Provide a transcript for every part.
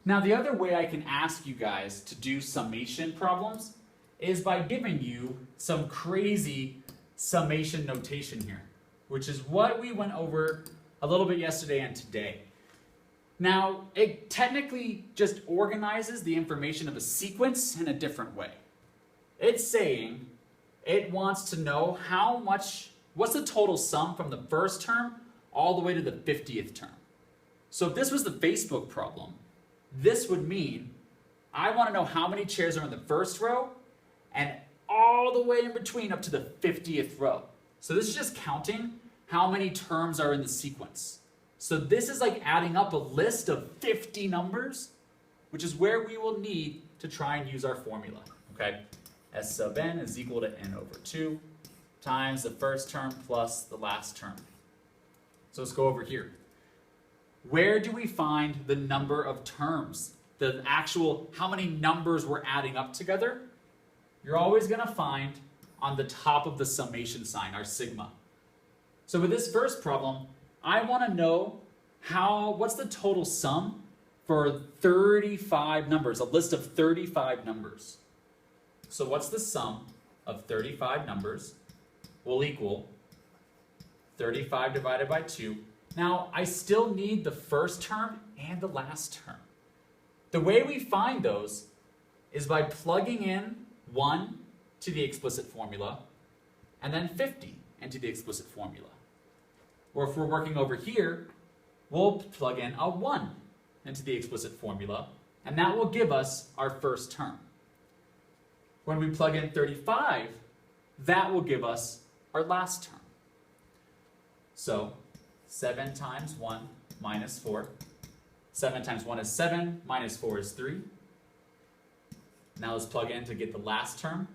Now the other way I can ask you guys to do summation problems is by giving you some crazy summation notation here, which is what we went over a little bit yesterday and today. Now, it technically just organizes the information of a sequence in a different way. It's saying it wants to know what's the total sum from the first term all the way to the 50th term. So if this was the Facebook problem, this would mean I want to know how many chairs are in the first row and all the way in between up to the 50th row. So this is just counting how many terms are in the sequence. So this is like adding up a list of 50 numbers, which is where we will need to try and use our formula, okay? S sub n is equal to n over 2 times the first term plus the last term. So let's go over here. Where do we find the number of terms? The actual, how many numbers we're adding up together? You're always going to find on the top of the summation sign, our sigma. So with this first problem, I want to know what's the total sum for 35 numbers, a list of 35 numbers. So what's the sum of 35 numbers will equal 35 divided by 2. Now, I still need the first term and the last term. The way we find those is by plugging in 1 to the explicit formula and then 50 into the explicit formula. Or if we're working over here, we'll plug in a 1 into the explicit formula, and that will give us our first term. When we plug in 35, that will give us our last term. So 7 times 1 minus 4. 7 times 1 is 7, minus 4 is 3. Now let's plug in to get the last term.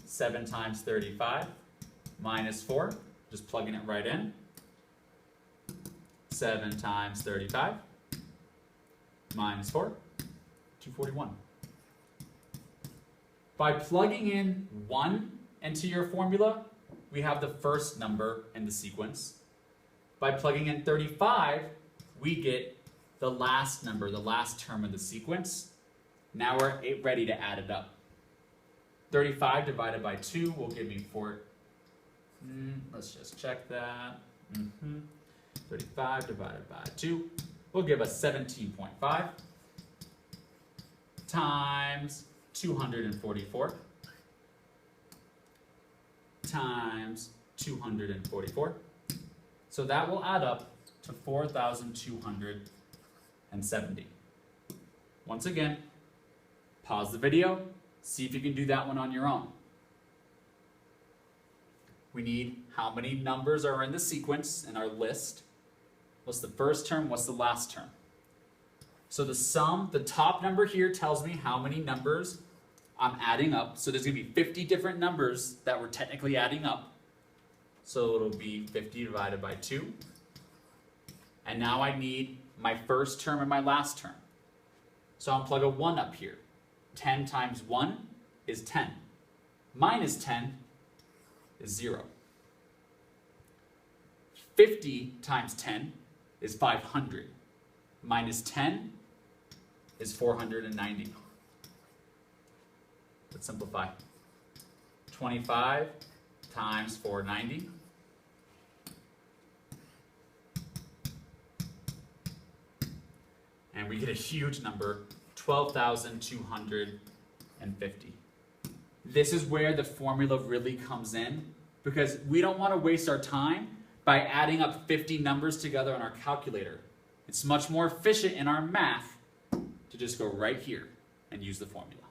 7 times 35 minus 4, just plugging it right in. 7 times 35 minus 4, 241. By plugging in 1 into your formula, we have the first number in the sequence. By plugging in 35, we get the last number, the last term of the sequence. Now we're ready to add it up. 35 divided by 2 will give me 4. Let's just check that. 35 divided by 2 will give us 17.5 times 244 times 244. So that will add up to 4,270. Once again, pause the video, see if you can do that one on your own. We need how many numbers are in the sequence in our list. What's the first term? What's the last term? So the sum, the top number here tells me how many numbers I'm adding up. So there's going to be 50 different numbers that we're technically adding up. So it'll be 50 divided by 2. And now I need my first term and my last term. So I'll plug a 1 up here. 10 times 1 is 10. Minus 10 is 0. 50 times 10 is 500. Minus 10 is 490. Let's simplify. 25 times 490. And we get a huge number, 12,250. This is where the formula really comes in, because we don't want to waste our time by adding up 50 numbers together on our calculator. It's much more efficient in our math to just go right here and use the formula.